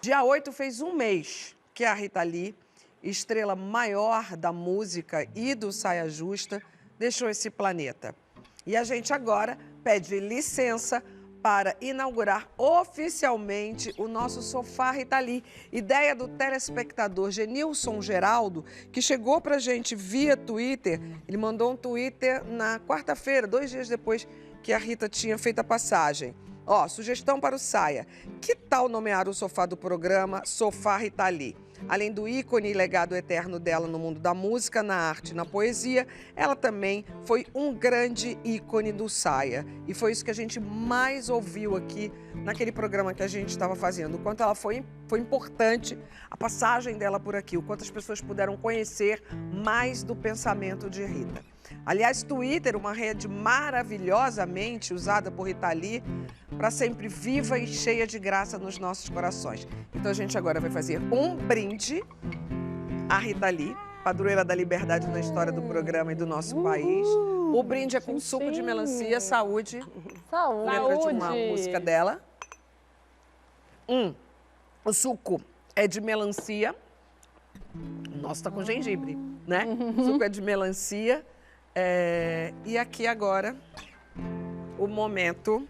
Dia 8 fez um mês que a Rita Lee, estrela maior da música e do Saia Justa, deixou esse planeta. E a gente agora pede licença para inaugurar oficialmente o nosso Sofá Rita Lee. Ideia do telespectador Genilson Geraldo, que chegou para a gente via Twitter. Ele mandou um Twitter na quarta-feira, 2 dias depois que a Rita tinha feito a passagem. Ó, sugestão para o Saia. Que tal nomear o sofá do programa Sofá Rita Lee? Além do ícone e legado eterno dela no mundo da música, na arte e na poesia, ela também foi um grande ícone do Saia. E foi isso que a gente mais ouviu aqui naquele programa que a gente estava fazendo. O quanto ela foi importante, a passagem dela por aqui, o quanto as pessoas puderam conhecer mais do pensamento de Rita. Aliás, Twitter, uma rede maravilhosamente usada por Rita Lee, para sempre viva e cheia de graça nos nossos corações. Então a gente agora vai fazer um brinde à Rita Lee, padroeira da liberdade na história do programa e do nosso país. O brinde é com suco de melancia, saúde. Saúde. Letra de uma música dela. O suco é de melancia. Nossa, tá com gengibre, né? O suco é de melancia. E aqui agora, o momento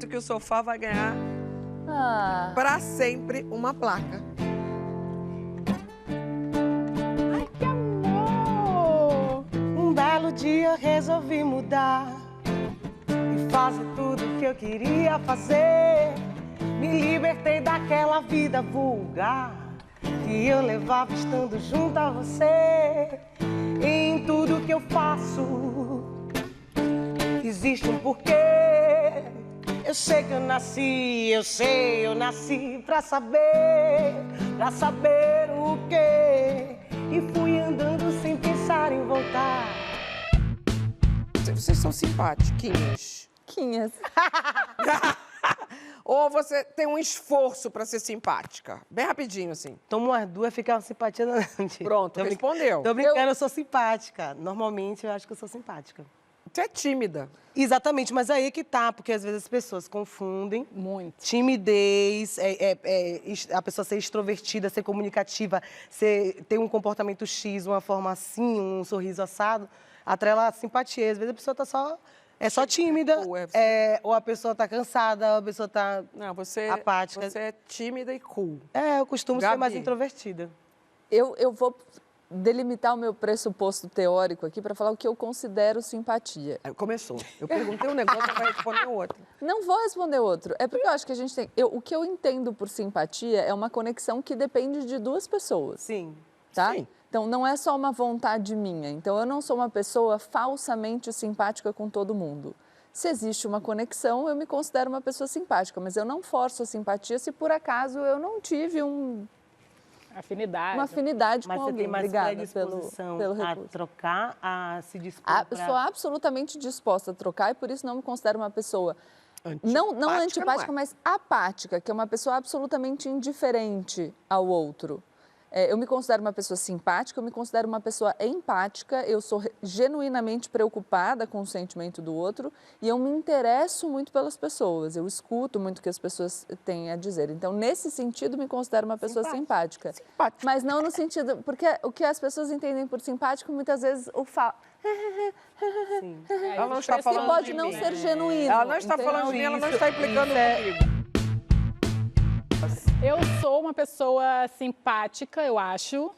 que o sofá vai ganhar para sempre uma placa. Ai, que amor! Um belo dia resolvi mudar e fazer tudo o que eu queria fazer. Me libertei daquela vida vulgar que eu levava estando junto a você. Em tudo que eu faço existe um porquê. Eu sei que eu nasci pra saber o quê. E fui andando sem pensar em voltar. Vocês são simpáticos. Quinhas. Ou você tem um esforço para ser simpática? Bem rapidinho, assim. Toma umas duas, fica uma simpatia na noite. Pronto, respondeu. Tô brincando, eu sou simpática. Normalmente, eu acho que eu sou simpática. Você é tímida. Exatamente, mas aí que tá, porque às vezes as pessoas confundem. Muito. Timidez, a pessoa ser extrovertida, ser comunicativa, ter um comportamento X, uma forma assim, um sorriso assado, atrela a simpatia. Às vezes a pessoa tá só tímida, ou a pessoa tá cansada, ou a pessoa tá apática. Você é tímida e cool. Eu costumo ser mais introvertida. Eu vou delimitar o meu pressuposto teórico aqui para falar o que eu considero simpatia. Começou. Eu perguntei um negócio, você vai responder outro. Não vou responder outro. É porque eu acho que a gente tem... o que eu entendo por simpatia é uma conexão que depende de duas pessoas. Sim. Tá? Sim. Então, não é só uma vontade minha. Então, eu não sou uma pessoa falsamente simpática com todo mundo. Se existe uma conexão, eu me considero uma pessoa simpática, mas eu não forço a simpatia se por acaso eu não tive uma afinidade mas com você alguém. Tem mais Obrigada pelo a recurso. trocar, a se dispor Eu sou absolutamente disposta a trocar e por isso não me considero uma pessoa não antipática, mas apática, que é uma pessoa absolutamente indiferente ao outro. Eu me considero uma pessoa simpática, eu me considero uma pessoa empática, eu sou genuinamente preocupada com o sentimento do outro e eu me interesso muito pelas pessoas, eu escuto muito o que as pessoas têm a dizer. Então, nesse sentido, me considero uma pessoa simpática. Mas não no sentido... Porque o que as pessoas entendem por simpático, muitas vezes o Sim. Ela não está falando pode de não mim. ser genuíno. Ela não está falando de mim, ela não está implicando comigo. Eu sou uma pessoa simpática, eu acho,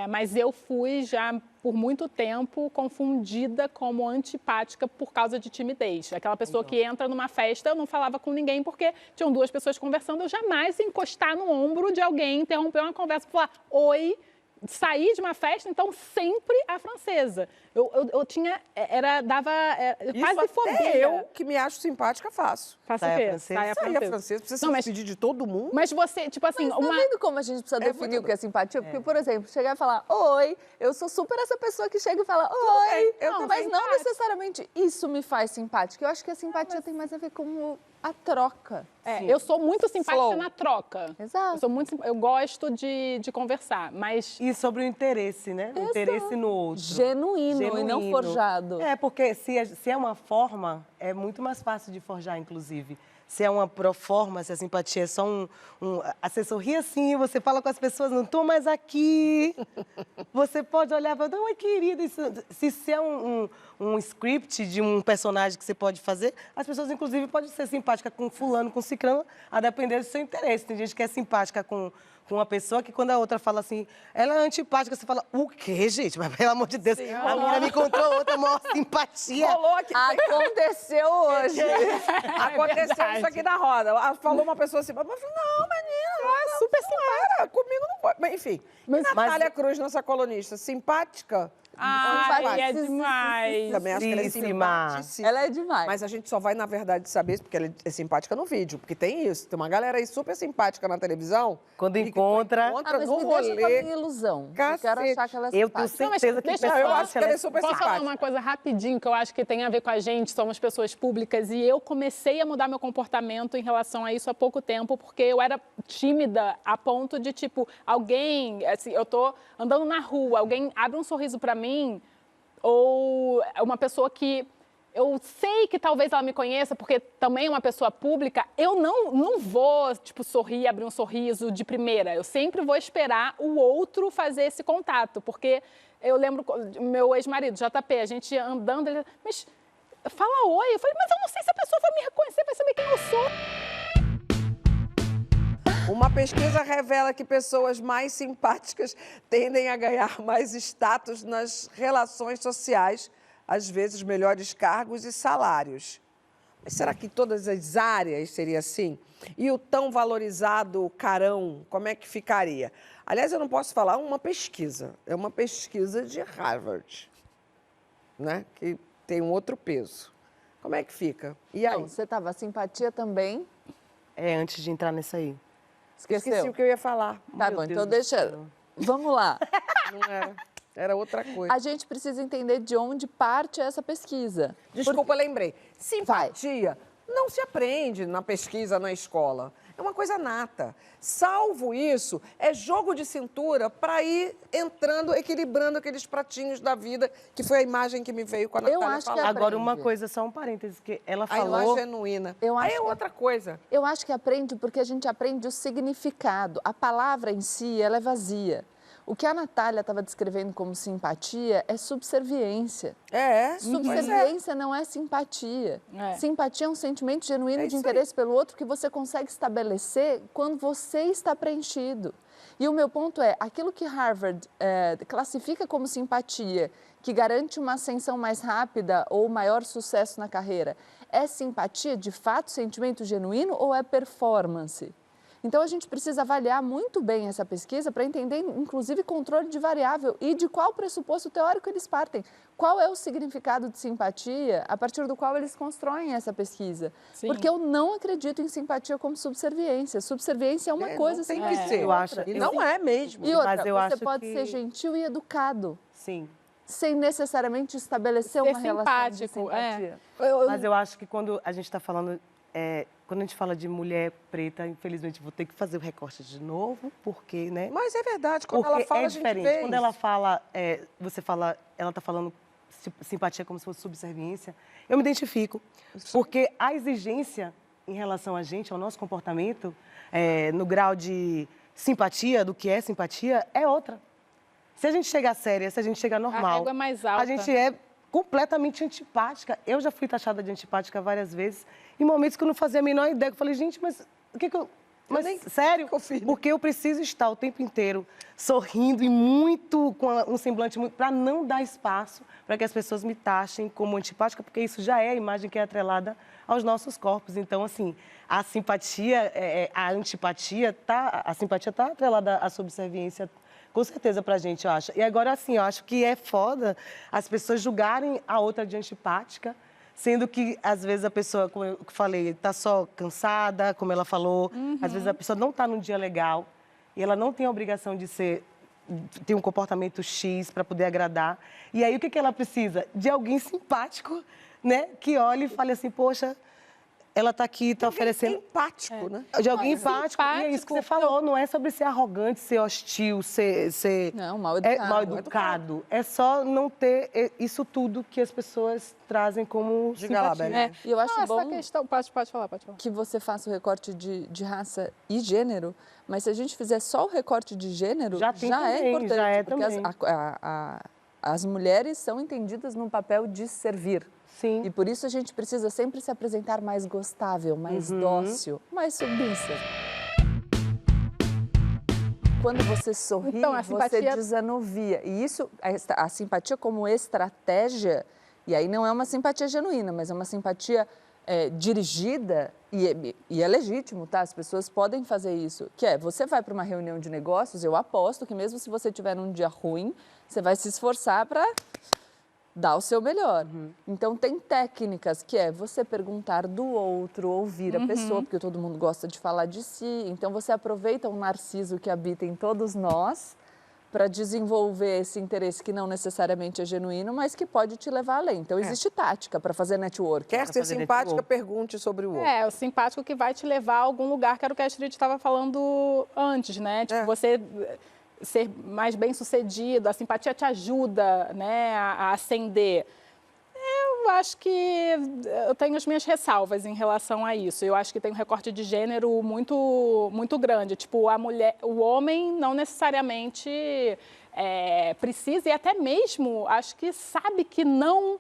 mas eu fui já por muito tempo confundida como antipática por causa de timidez. Aquela pessoa que entra numa festa, eu não falava com ninguém porque tinham duas pessoas conversando, eu jamais ia encostar no ombro de alguém, interromper uma conversa, falar oi, sair de uma festa, então sempre a francesa. Eu tinha, quase fobia. Eu, que me acho simpática, faço. Faço o Saia quê? francesa? Saia Saia francesa. francesa, precisa Não, se mas- despedir de todo mundo. Mas você, tipo assim, Mas tá vendo como a gente precisa definir o que é simpatia? Porque, por exemplo, chegar e falar, oi, eu sou super essa pessoa que chega e fala, oi. Mas não necessariamente isso me faz simpática. Eu acho que a simpatia tem mais a ver com a troca. Eu sou muito simpática Flow. na troca. Exato. Eu gosto de conversar, mas E sobre o interesse, né? O interesse no outro. Genuíno e não Genuíno. forjado. Porque se é uma forma, é muito mais fácil de forjar, inclusive. se é uma proforma, se a simpatia é só você sorri assim, você fala com as pessoas, não estou mais aqui. Você pode olhar e falar, oi, querida, se isso é um script de um personagem que você pode fazer, as pessoas, inclusive, podem ser simpáticas com fulano, com ciclano, a depender do seu interesse. Tem gente que é simpática com uma pessoa que quando a outra fala assim, ela é antipática, você fala, o quê, gente? Mas pelo amor de Deus, Sim, a menina me encontrou outra maior simpatia. Rolou aqui. Aconteceu hoje. Aconteceu isso aqui na roda. Falou uma pessoa assim, mas eu falei, não, menina, super simpática. Comigo não pode. Mas, enfim, Natália Cruz, nossa colunista, simpática? Ai, é demais. Também acho que ela é simpaticíssima. Ela é demais. Mas a gente só vai, na verdade, saber isso porque ela é simpática no vídeo. Porque tem isso. Tem uma galera aí super simpática na televisão. Quando encontra Mas no me deixa com a rolê. minha ilusão. Cacete. Eu quero achar que ela é Eu tenho simpática. certeza que eu acho que ela é super Posso falar simpática. uma coisa rapidinho que eu acho que tem a ver com a gente, somos pessoas públicas, e eu comecei a mudar meu comportamento em relação a isso há pouco tempo, porque eu era tímida a ponto de, tipo, alguém, assim, eu tô andando na rua, alguém abre um sorriso pra mim, ou uma pessoa que eu sei que talvez ela me conheça, porque também é uma pessoa pública, eu não vou, tipo, sorrir, abrir um sorriso de primeira. Eu sempre vou esperar o outro fazer esse contato, porque eu lembro meu ex-marido, JP, a gente andando, ele, mas fala oi. Eu falei, mas eu não sei se a pessoa vai me reconhecer, vai saber quem eu sou. Uma pesquisa revela que pessoas mais simpáticas tendem a ganhar mais status nas relações sociais, às vezes melhores cargos e salários. Mas será que em todas as áreas seria assim? E o tão valorizado carão, como é que ficaria? Aliás, eu não posso falar uma pesquisa, é uma pesquisa de Harvard, né? Que tem um outro peso. Como é que fica? E aí? Não, você estava simpatia também. Antes de entrar nessa aí. Esqueceu? Esqueci o que eu ia falar. Tá Meu bom, Deus então do deixa. céu. Vamos lá. Não era. Era outra coisa. A gente precisa entender de onde parte essa pesquisa. Desculpa, lembrei. Simpatia não se aprende na pesquisa na escola. É uma coisa nata. Salvo isso, é jogo de cintura para ir entrando, equilibrando aqueles pratinhos da vida, que foi a imagem que me veio com a Natália acho que falando. Agora, aprende. uma coisa, só um parênteses, que ela A falou... imagem genuína. Eu Aí acho é que- outra coisa. Eu acho que aprende porque a gente aprende o significado. A palavra em si, ela é vazia. O que a Natália estava descrevendo como simpatia é subserviência. É. Subserviência não é simpatia. É. Simpatia é um sentimento genuíno É de isso interesse pelo outro que você consegue estabelecer quando você está preenchido. E o meu ponto é, aquilo que Harvard classifica como simpatia, que garante uma ascensão mais rápida ou maior sucesso na carreira, é simpatia de fato, sentimento genuíno ou é performance? Então, a gente precisa avaliar muito bem essa pesquisa para entender, inclusive, controle de variável e de qual pressuposto teórico eles partem. Qual é o significado de simpatia a partir do qual eles constroem essa pesquisa? Sim. Porque eu não acredito em simpatia como subserviência. Subserviência é uma coisa não tem sem que ser. Eu acho- E não é mesmo. E outra, Mas eu você acho pode que- ser gentil e educado, Sim. sem necessariamente estabelecer Ser uma relação de simpático, simpatia. Mas eu acho que quando a gente está falando... quando a gente fala de mulher preta, infelizmente, vou ter que fazer o recorte de novo, porque, né? Mas é verdade, quando Porque ela fala, é a gente diferente. vê Quando isso. ela fala, você fala, ela está falando simpatia como se fosse subserviência, eu me identifico. Porque a exigência em relação a gente, ao nosso comportamento, no grau de simpatia, do que é simpatia, é outra. Se a gente chegar séria, se a gente chegar normal... régua é mais alta. A gente é completamente antipática. Eu já fui taxada de antipática várias vezes, em momentos que eu não fazia a menor ideia. Eu falei, gente, mas o que eu... Mas, sério? Porque eu preciso estar o tempo inteiro sorrindo e muito, com um semblante muito... para não dar espaço para que as pessoas me taxem como antipática, porque isso já é a imagem que é atrelada aos nossos corpos. Então, assim, a simpatia, a antipatia, a simpatia está atrelada à subserviência, com certeza, pra gente, eu acho. E agora, assim, eu acho que é foda as pessoas julgarem a outra de antipática, sendo que, às vezes, a pessoa, como eu falei, está só cansada, como ela falou. Às vezes, a pessoa não está num dia legal e ela não tem a obrigação de ter um comportamento X para poder agradar. E aí, o que ela precisa? De alguém simpático, né? Que olhe e fale assim, poxa, ela tá aqui, tá oferecendo... empático, né? De alguém empático. E é isso que você falou, não é sobre ser arrogante, ser hostil, ser... Não, mal educado. Mal educado. É só não ter isso tudo que as pessoas trazem como simpatia. E eu acho bom... Essa questão... Pode falar. Que você faça o recorte de raça e gênero, mas se a gente fizer só o recorte de gênero, já é importante. Já é porque também. As mulheres são entendidas no papel de servir. Sim. E por isso a gente precisa sempre se apresentar mais gostável, mais dócil, mais submissa. Quando você sorri, Então, a simpatia... você desanuvia. E isso, a simpatia como estratégia, e aí não é uma simpatia genuína, mas é uma simpatia dirigida, e é legítimo, tá? As pessoas podem fazer isso. Que é, você vai para uma reunião de negócios, eu aposto que mesmo se você tiver num dia ruim, você vai se esforçar para dar o seu melhor. Então, tem técnicas que é você perguntar do outro, ouvir a pessoa, porque todo mundo gosta de falar de si. Então, você aproveita o narciso que habita em todos nós para desenvolver esse interesse que não necessariamente é genuíno, mas que pode te levar além. Então, existe tática para fazer network. Quer ser simpática, pergunte sobre o outro. É, o simpático que vai te levar a algum lugar, que era o que a Astrid estava falando antes, né? Tipo, você... ser mais bem-sucedido, a simpatia te ajuda, né, a ascender. Eu acho que eu tenho as minhas ressalvas em relação a isso. Eu acho que tem um recorte de gênero muito grande. Tipo, o homem não necessariamente precisa, e até mesmo acho que sabe que não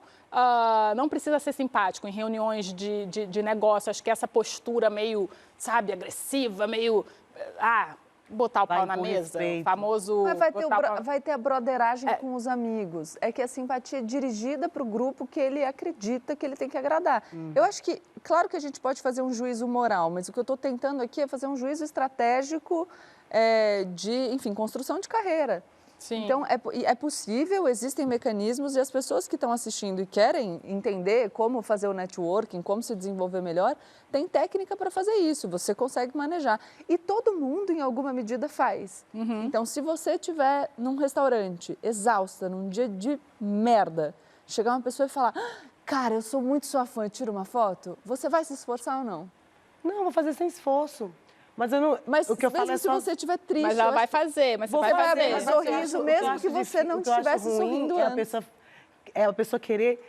precisa ser simpático em reuniões de negócio. Acho que essa postura meio, sabe, agressiva, meio... botar o pau na mesa, o famoso... Mas vai ter a broderagem com os amigos. É que a simpatia é dirigida para o grupo que ele acredita que ele tem que agradar. Eu acho que, claro que a gente pode fazer um juízo moral, mas o que eu estou tentando aqui é fazer um juízo estratégico de, enfim, construção de carreira. Sim. Então, é possível, existem mecanismos e as pessoas que estão assistindo e querem entender como fazer o networking, como se desenvolver melhor, tem técnica para fazer isso, você consegue manejar. E todo mundo, em alguma medida, faz. Então, se você estiver num restaurante, exausta, num dia de merda, chegar uma pessoa e falar, cara, eu sou muito sua fã, tira uma foto, você vai se esforçar ou não? Não, vou fazer sem esforço. Mas eu não. Mas o que eu falo mesmo se você estiver triste... Mas ela vai fazer, mas você vai fazer. Mas sorriso, mesmo que você não estivesse sorrindo antes. A pessoa querer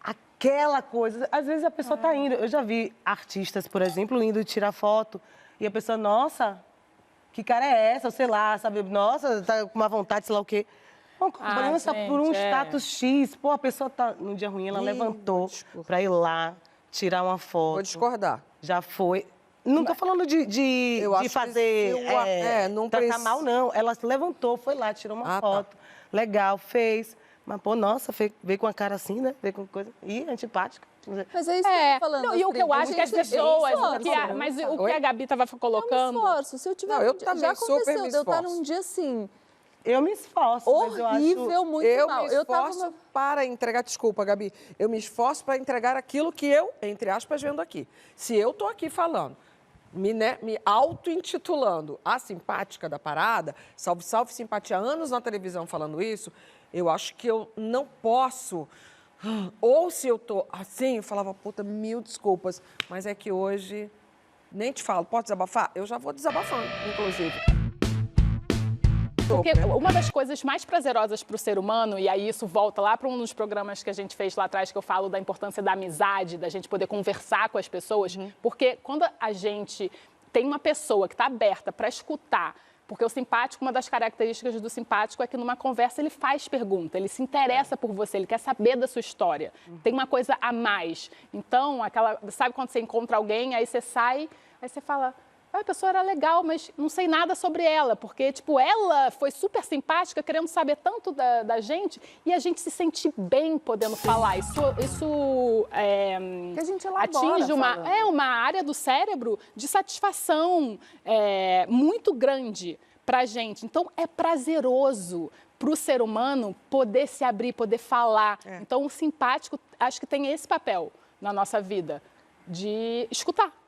aquela coisa. Às vezes a pessoa está indo. Eu já vi artistas, por exemplo, indo tirar foto e a pessoa, nossa, que cara é essa? Ou sei lá, sabe? Nossa, tá com uma vontade, sei lá o quê. Uma cobrança por um status X. Pô, a pessoa tá num dia ruim, ela levantou para ir lá tirar uma foto. Vou discordar. Já foi. Não estou falando de fazer, não tratar mal, não. Ela se levantou, foi lá, tirou uma foto. Tá. Legal, fez. Mas, pô, nossa, veio com a cara assim, né? Veio com coisa... Ih, antipática. Mas é isso que eu tô falando. Não, e o que eu acho que as pessoas... Mas o que a Gabi estava colocando... Eu me esforço. Se eu tiver... eu também já super aconteceu me de eu estar esforço. num dia assim... Eu me esforço, horrível, mas eu acho... muito mal. Me esforço para entregar... Desculpa, Gabi. Eu me esforço para entregar aquilo que eu, entre aspas, vendo aqui. Se eu tô aqui falando... me auto-intitulando a simpática da parada, salve, salve, simpatia, anos na televisão falando isso, eu acho que eu não posso, ou se eu tô assim, eu falava, puta, mil desculpas, mas é que hoje, nem te falo, pode desabafar? Eu já vou desabafando, inclusive. Porque uma das coisas mais prazerosas para o ser humano, e aí isso volta lá para um dos programas que a gente fez lá atrás, que eu falo da importância da amizade, da gente poder conversar com as pessoas, porque quando a gente tem uma pessoa que está aberta para escutar, porque o simpático, uma das características do simpático é que numa conversa ele faz pergunta, ele se interessa por você, ele quer saber da sua história, tem uma coisa a mais. Então, sabe quando você encontra alguém, aí você sai, aí você fala... A pessoa era legal, mas não sei nada sobre ela, porque, tipo, ela foi super simpática, querendo saber tanto da gente, e a gente se sente bem podendo falar. Isso que a gente elabora, atinge uma área do cérebro de satisfação muito grande pra gente. Então, é prazeroso para o ser humano poder se abrir, poder falar. Então, o simpático, acho que tem esse papel na nossa vida, de escutar.